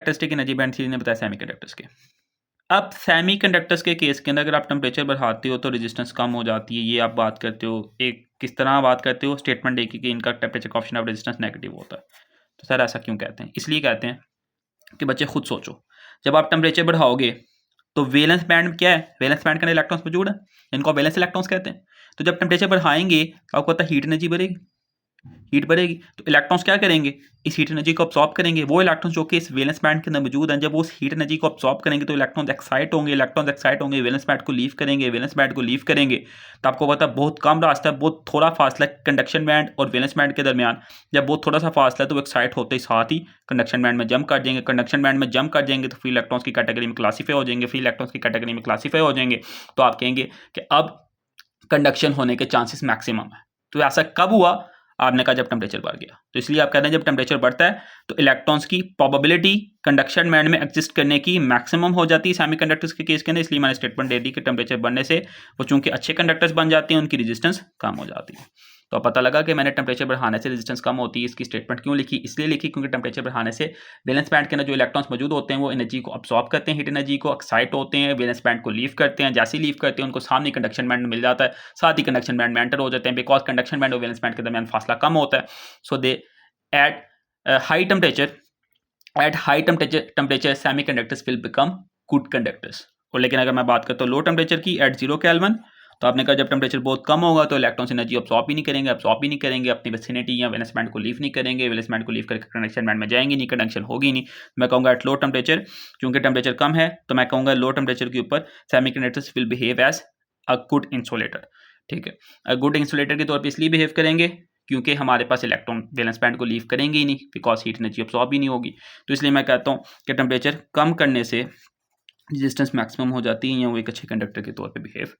Characteristic energy band theory ने बताया semiconductors के। अब सेमीकंडक्टर्स के केस के अंदर अगर आप टेम्परेचर बढ़ाते हो तो रेजिस्टेंस कम हो जाती है, ये आप बात करते हो। एक किस तरह बात करते हो, स्टेटमेंट एक कि इनका temperature coefficient of resistance negative होता है। तो सर ऐसा क्यों कहते हैं? इसलिए कहते हैं कि बच्चे खुद सोचो, जब आप टेम्परेचर बढ़ाओगे तो वैलेंस बैंड क्या है? वैलेंस बैंड के अंदर इलेक्ट्रॉन्स मौजूद है, इनको वैलेंस इलेक्ट्रॉन्स कहते हैं। तो जब टेम्परेचर बढ़ाएंगे तो आपको पता है हीट एनर्जी बढ़ेगी, हीट बढ़ेगी तो इलेक्ट्रॉन्स क्या करेंगे? इस हीट एनर्जी को अब्सॉर्ब करेंगे। वो इलेक्ट्रॉन्स जो कि इस वैलेंस बैंड के अंदर मौजूद हैं, जब वो उस हीट एनर्जी को अब्सॉर्ब करेंगे तो इलेक्ट्रॉन्स एक्साइट होंगे, वैलेंस बैंड को लीव करेंगे, वैलेंस बैंड को लीव करेंगे। तो आपको पता है बहुत कम रास्ता है, बहुत थोड़ा फासला है कंडक्शन बैंड और वैलेंस बैंड के दरमियान। जब बहुत थोड़ा सा फासला है तो वो एक्साइट होते ही साथ ही कंडक्शन बैंड में जंप कर जाएंगे। कंडक्शन बैंड में जंप कर जाएंगे तो फ्री इलेक्ट्रॉन्स की कैटेगरी में क्लासीफाई हो जाएंगे। फ्री इलेक्ट्रॉन्स की कैटेगरी में क्लासीफाई हो जाएंगे तो आप कहेंगे कि अब कंडक्शन होने के चांसेस मैक्सिमम है। तो ऐसा कब हुआ? आपने कहा जब टेम्परेचर बढ़ गया। तो इसलिए आप कहते हैं जब टेम्परेचर बढ़ता है तो इलेक्ट्रॉन्स की प्रोबेबिलिटी कंडक्शन बैंड में एग्जिस्ट करने की मैक्सिमम हो जाती है सेमीकंडक्टर्स के केस के अंदर। इसलिए मैंने स्टेटमेंट दे दी कि टेम्परेचर बढ़ने से वो चूंकि अच्छे कंडक्टर्स बन जाते हैं, उनकी रेजिस्टेंस कम हो जाती है। तो पता लगा कि मैंने टेम्परेचर बढ़ाने से रेजिस्टेंस कम होती है। इसकी स्टेटमेंट क्यों लिखी? इसलिए लिखी क्योंकि टेम्परेचर बढ़ाने से वैलेंस बैंड के अंदर जो इलेक्ट्रॉन्स मौजूद होते हैं वो एनर्जी को अब्सॉर्ब करते हैं, हीट एनर्जी को, एक्साइट होते हैं, वैलेंस बैंड को लीव करते हैं। जैसे ही लीव करते हैं उनको सामने कंडक्शन बैंड मिल जाता है, साथ ही कंडक्शन बैंड में एंटर हो जाते हैं। बिकॉज कंडक्शन बैंड और वैलेंस बैंड के दरमियान फासला कम होता है, so they at high temperature semiconductors will become good conductors. और लेकिन अगर मैं बात करता हूँ लो टेम्परेचर की, एट 0 केल्विन, तो आपने कहा जब टेम्परेचर बहुत कम होगा तो इलेक्ट्रॉन्स एनर्जी अब्सॉर्ब ही नहीं करेंगे, अपनी विसिनिटी या वैलेंस बैंड को लीव नहीं करेंगे, वैलेंस बैंड को लीव करके कंडक्शन बैंड में जाएंगे नहीं, कंडक्शन होगी नहीं। मैं कहूँगा एट लो टेम्परेचर, क्योंकि टेम्परेचर कम है तो मैं कहूँगा लो टेम्परेचर के ऊपर semiconductors will behave as a good insulator. ठीक है, गुड इंसुलेटर के तौर पर इसलिए बिहेव करेंगे क्योंकि हमारे पास इलेक्ट्रॉन वैलेंस बैंड को लीव करेंगे ही नहीं, बिकॉज हीट एनर्जी अब्सॉर्ब ही नहीं होगी। तो इसलिए मैं कहता हूँ कि टेम्परेचर कम करने से रेजिस्टेंस मैक्सिमम हो जाती है या वो एक अच्छे कंडक्टर के तौर पे बिहेव